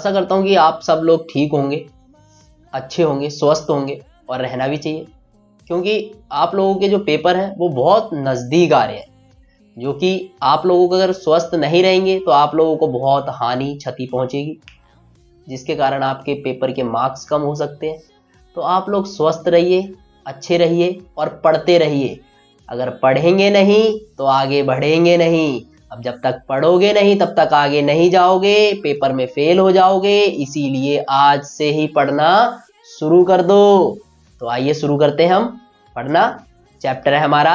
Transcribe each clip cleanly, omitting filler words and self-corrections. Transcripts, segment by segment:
आशा करता हूँ कि आप सब लोग ठीक होंगे, अच्छे होंगे, स्वस्थ होंगे और रहना भी चाहिए, क्योंकि आप लोगों के जो पेपर हैं वो बहुत नज़दीक आ रहे हैं, जो कि आप लोगों को अगर स्वस्थ नहीं रहेंगे तो आप लोगों को बहुत हानि क्षति पहुंचेगी, जिसके कारण आपके पेपर के मार्क्स कम हो सकते हैं। तो आप लोग स्वस्थ रहिए, अच्छे रहिए और पढ़ते रहिए। अगर पढ़ेंगे नहीं तो आगे बढ़ेंगे नहीं। अब जब तक पढ़ोगे नहीं तब तक आगे नहीं जाओगे, पेपर में फेल हो जाओगे। इसीलिए आज से ही पढ़ना शुरू कर दो। तो आइए शुरू करते हैं हम पढ़ना। चैप्टर है हमारा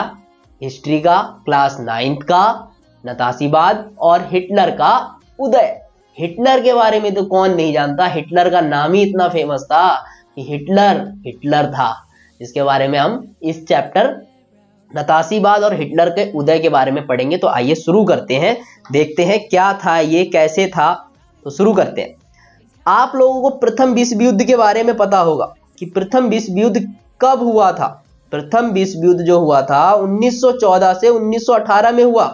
हिस्ट्री का, क्लास 9th का, नतासीबाद और हिटलर का उदय। हिटलर के बारे में तो कौन नहीं जानता, हिटलर का नाम ही इतना फेमस था कि हिटलर था, जिसके बारे में हम इस चैप्टर नतासीबाद और हिटलर के उदय के बारे में पढ़ेंगे। तो आइए शुरू करते हैं, देखते हैं क्या था ये, कैसे था। तो शुरू करते हैं। आप लोगों को प्रथम विश्व युद्ध के बारे में पता होगा कि प्रथम विश्व युद्ध कब हुआ था। प्रथम विश्व युद्ध जो हुआ था 1914 से 1918 में हुआ।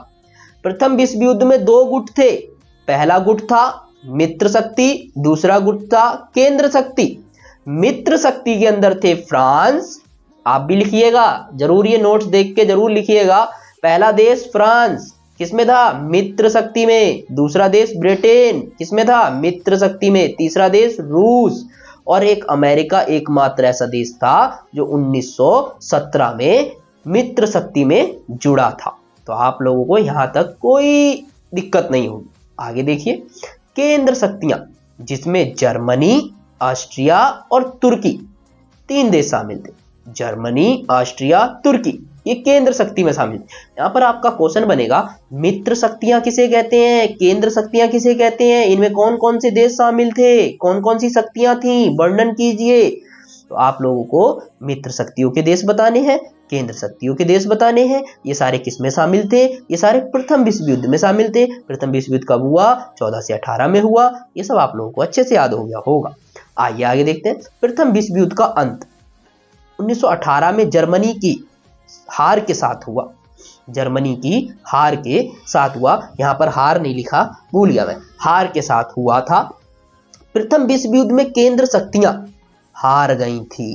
प्रथम विश्व युद्ध में 2 गुट थे। पहला गुट था मित्र शक्ति, दूसरा गुट था केंद्र शक्ति। मित्र शक्ति के अंदर थे फ्रांस, आप भी लिखिएगा जरूर, ये नोट्स देख के जरूर लिखिएगा। पहला देश फ्रांस किसमें था, मित्र शक्ति में। दूसरा देश ब्रिटेन किसमें था, मित्र शक्ति में। तीसरा देश रूस, और एक अमेरिका एकमात्र ऐसा देश था जो 1917 में मित्र शक्ति में जुड़ा था। तो आप लोगों को यहां तक कोई दिक्कत नहीं होगी। आगे देखिए, केंद्र शक्तियां, जिसमें जर्मनी, ऑस्ट्रिया और तुर्की 3 देश शामिल थे। जर्मनी, ऑस्ट्रिया, तुर्की, ये केंद्र शक्ति में शामिल। यहां पर आपका क्वेश्चन बनेगा, मित्र शक्तियां किसे कहते हैं, केंद्र शक्तियां किसे कहते हैं, इनमें कौन कौन से देश शामिल थे, कौन कौन सी शक्तियां थी, वर्णन कीजिए। तो आप लोगों को मित्र शक्तियों के देश बताने हैं, केंद्र शक्तियों के देश बताने हैं। ये सारे किसमें शामिल थे, ये सारे प्रथम विश्व युद्ध में शामिल थे। प्रथम विश्व युद्ध कब हुआ, 14 से 18 में हुआ। ये सब आप लोगों को अच्छे से याद हो गया होगा। आइए आगे देखते हैं। प्रथम विश्व युद्ध का अंत 1918 में जर्मनी की हार के साथ हुआ। जर्मनी की हार के साथ हुआ, यहां पर हार नहीं लिखा, भूल गया मैं, हार के साथ हुआ था। प्रथम विश्व युद्ध में केंद्र शक्तियां हार गई थी।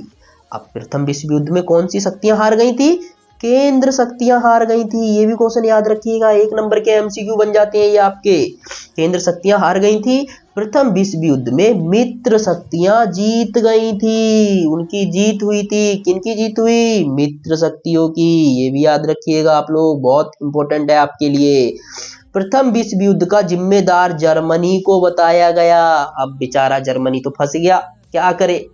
अब प्रथम विश्व युद्ध में कौन सी शक्तियां हार गई थी, केंद्र शक्तियां हार गई थी। ये भी क्वेश्चन याद रखिएगा, 1 नंबर के एमसीक्यू बन जाते हैं ये आपके। केंद्र शक्तियां हार गई थी। प्रथम विश्व युद्ध में मित्र शक्तियां जीत गई थी, उनकी जीत हुई थी। किनकी जीत हुई, मित्र शक्तियों की। ये भी याद रखिएगा आप लोग, बहुत इंपॉर्टेंट है आपके लिए। प्रथम विश्व युद्ध का जिम्मेदार जर्मनी को बताया गया। अब बेचारा जर्मनी तो फंस गया, क्या करे,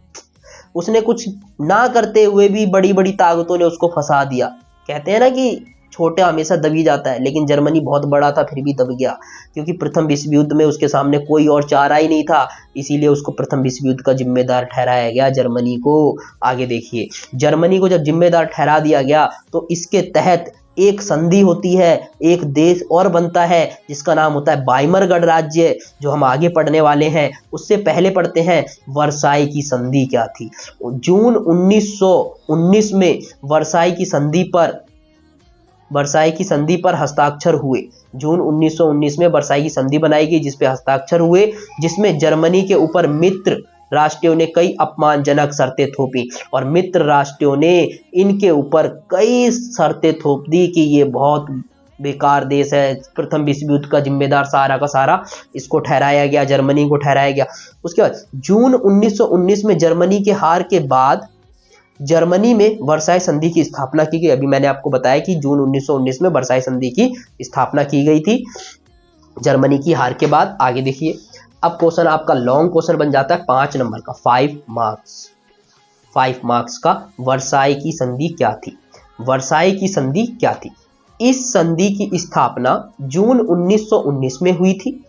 उसने कुछ ना करते हुए भी बड़ी बड़ी ताकतों ने उसको फंसा दिया। कहते हैं ना कि छोटा हमेशा दबी जाता है, लेकिन जर्मनी बहुत बड़ा था फिर भी दब गया, क्योंकि प्रथम विश्व युद्ध में उसके सामने कोई और चारा ही नहीं था। इसीलिए उसको प्रथम विश्व युद्ध का जिम्मेदार ठहराया गया, जर्मनी को। आगे देखिए, जर्मनी को जब जिम्मेदार ठहरा दिया गया तो इसके तहत एक संधि होती है, एक देश और बनता है जिसका नाम होता है वाइमर गणराज्य, जो हम आगे पढ़ने वाले हैं। उससे पहले पढ़ते हैं वर्साई की संधि क्या थी। जून 1919 में वर्साई की संधि पर हस्ताक्षर हुए। जून 1919 में वर्साई की संधि बनाई गई, जिसपे हस्ताक्षर हुए, जिसमें जर्मनी के ऊपर मित्र राष्ट्रों ने कई अपमानजनक शर्तें थोपी, और मित्र राष्ट्रों ने इनके ऊपर कई शर्तें थोप दी कि ये बहुत बेकार देश है। प्रथम विश्व युद्ध का जिम्मेदार सारा का सारा इसको ठहराया गया, जर्मनी को ठहराया गया। उसके बाद जून 1919 में जर्मनी के हार के बाद जर्मनी में वर्साई संधि की स्थापना की गई। अभी मैंने आपको बताया कि जून 1919 में वर्साई संधि की स्थापना की गई थी जर्मनी की हार के बाद। आगे देखिए, अब क्वेश्चन आपका लॉन्ग क्वेश्चन बन जाता है 5 नंबर का, 5 मार्क्स का। वर्साई की संधि क्या थी, वर्साई की संधि क्या थी। इस संधि की स्थापना जून 1919 में हुई थी।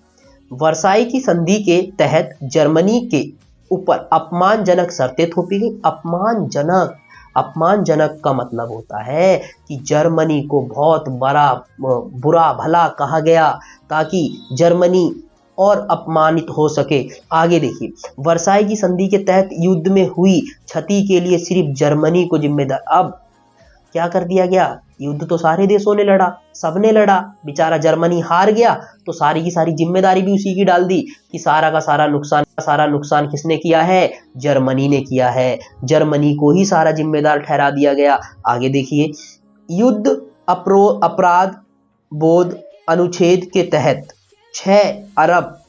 वर्साई की संधि के तहत जर्मनी के ऊपर अपमानजनक शर्तें थोपी गई। अपमानजनक का मतलब होता है कि जर्मनी को बहुत बुरा भला कहा गया, ताकि जर्मनी और अपमानित हो सके। आगे देखिए, वर्साई की संधि के तहत युद्ध में हुई क्षति के लिए सिर्फ जर्मनी को जिम्मेदार। अब क्या कर दिया गया, युद्ध तो सारे देशों ने लड़ा, सबने लड़ा, बेचारा जर्मनी हार गया तो सारी की सारी जिम्मेदारी भी उसी की डाल दी कि सारा का सारा नुकसान किसने किया है? जर्मनी ने किया है। जर्मनी को ही सारा जिम्मेदार ठहरा दिया गया। आगे देखिए, युद्ध अपराध बोध अनुच्छेद के तहत 6 अरब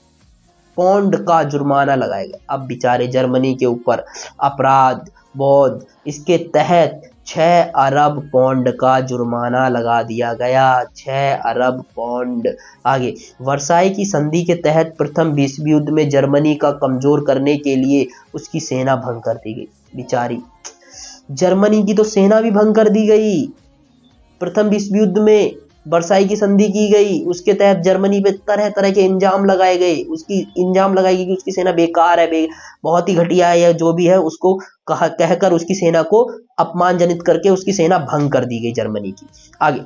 पौंड का जुर्माना लगाया गया। अब बेचारे जर्मनी के ऊपर अपराध बोध इसके तहत 6 अरब पौंड का जुर्माना लगा दिया गया। 6 अरब पौंड। आगे, वर्साई की संधि के तहत प्रथम विश्व युद्ध में जर्मनी का कमजोर करने के लिए उसकी सेना भंग कर दी गई। बेचारी जर्मनी की तो सेना भी भंग कर दी गई। प्रथम विश्व युद्ध में वर्साई की संधि की गई, उसके तहत जर्मनी पे तरह तरह के इंजाम लगाए गए, कि उसकी सेना बेकार है, बहुत ही घटिया है, या जो भी है उसको कहकर उसकी सेना को अपमानजनित करके उसकी सेना भंग कर दी गई जर्मनी की। आगे,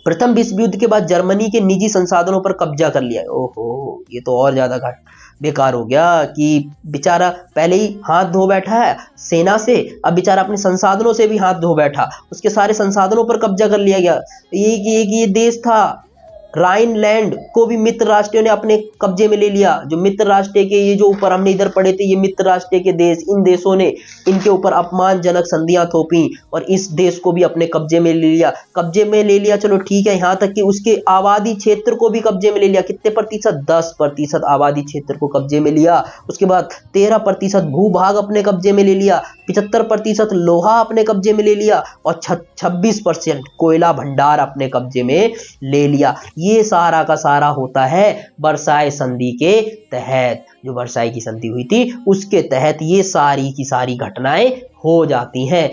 प्रथम विश्व युद्ध के बाद जर्मनी के निजी संसाधनों पर कब्जा कर लिया। ओहो, ये तो और ज्यादा बेकार हो गया कि बेचारा पहले ही हाथ धो बैठा है सेना से, अब बेचारा अपने संसाधनों से भी हाथ धो बैठा, उसके सारे संसाधनों पर कब्जा कर लिया गया। ये देश था राइनलैंड को भी मित्र राष्ट्रों ने अपने कब्जे में ले लिया। जो मित्र राष्ट्र के, ये जो ऊपर हमने इधर पढ़े थे, ये मित्र राष्ट्र के देश, इन देशों ने इनके ऊपर अपमानजनक संधियां थोपी और इस देश को भी अपने कब्जे में ले लिया। चलो ठीक है, यहाँ तक कि उसके आबादी क्षेत्र को भी कब्जे में ले लिया। कितने प्रतिशत? 10% आबादी क्षेत्र को कब्जे में लिया। उसके बाद 13% भूभाग अपने कब्जे में ले लिया, 75% लोहा अपने कब्जे में ले लिया और 26% कोयला भंडार अपने कब्जे में ले लिया। ये सारा का सारा होता है वर्साई संधि के तहत। जो वर्साई की संधि हुई थी उसके तहत ये सारी की सारी घटनाएं हो जाती हैं।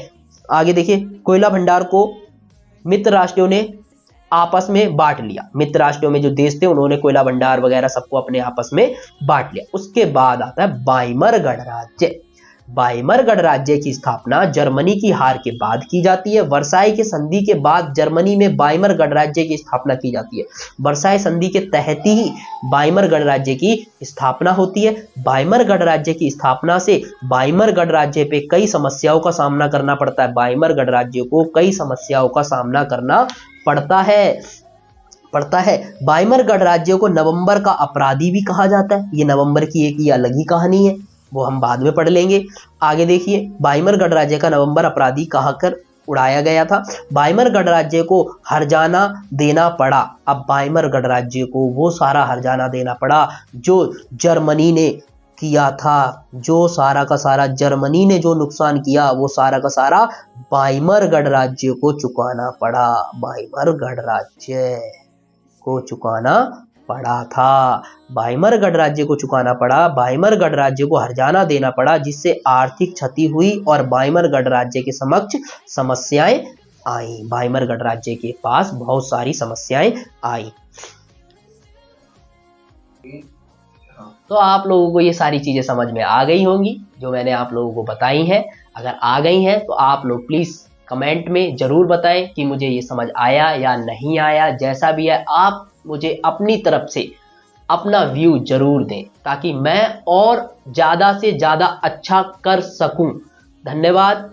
आगे देखिए, कोयला भंडार को मित्र राष्ट्रों ने आपस में बांट लिया। मित्र राष्ट्रों में जो देश थे उन्होंने कोयला भंडार वगैरह सबको अपने आपस में बांट लिया। उसके बाद आता है बाइमर गणराज्य। बाइमर गणराज्य की स्थापना जर्मनी की हार के बाद की जाती है। वर्साई के संधि के बाद जर्मनी में बाइमर गणराज्य की स्थापना की जाती है। वर्साई संधि के तहत ही बाइमर गणराज्य की स्थापना होती है। बाइमर गणराज्य की स्थापना से बाइमर गणराज्य पे कई समस्याओं का सामना करना पड़ता है। बाइमर गणराज्य को कई समस्याओं का सामना करना पड़ता है। बाइमर गणराज्य को नवंबर का अपराधी भी कहा जाता है। ये नवंबर की एक ही अलग ही कहानी है, वो हम बाद में पढ़ लेंगे। आगे देखिए, बाइमर गणराज्य का नवंबर अपराधी कहकर उड़ाया गया था। बाइमर गणराज्य को हर्जाना देना पड़ा। अब बाइमर गणराज्य को वो सारा हर्जाना देना पड़ा जो जर्मनी ने किया था। जो सारा का सारा जर्मनी ने जो नुकसान किया वो सारा का सारा बाइमर गणराज्य को चुकाना पड़ा। बाइमर गणराज्य को चुकाना पड़ा था। बाइमर गणराज्य को चुकाना पड़ा, बाइमर गणराज्य को हर्जाना देना पड़ा, जिससे आर्थिक क्षति हुई और बाइमर गणराज्य के समक्ष समस्याएं आई। बाइमर गणराज्य के पास बहुत सारी समस्याएं आई। तो आप लोगों को ये सारी चीजें समझ में आ गई होंगी जो मैंने आप लोगों को बताई हैं। अगर आ गई हैं तो आप लोग प्लीज कमेंट में जरूर बताएं कि मुझे ये समझ आया या नहीं आया। जैसा भी है आप मुझे अपनी तरफ से अपना व्यू जरूर दें ताकि मैं और ज्यादा से ज्यादा अच्छा कर सकूं। धन्यवाद।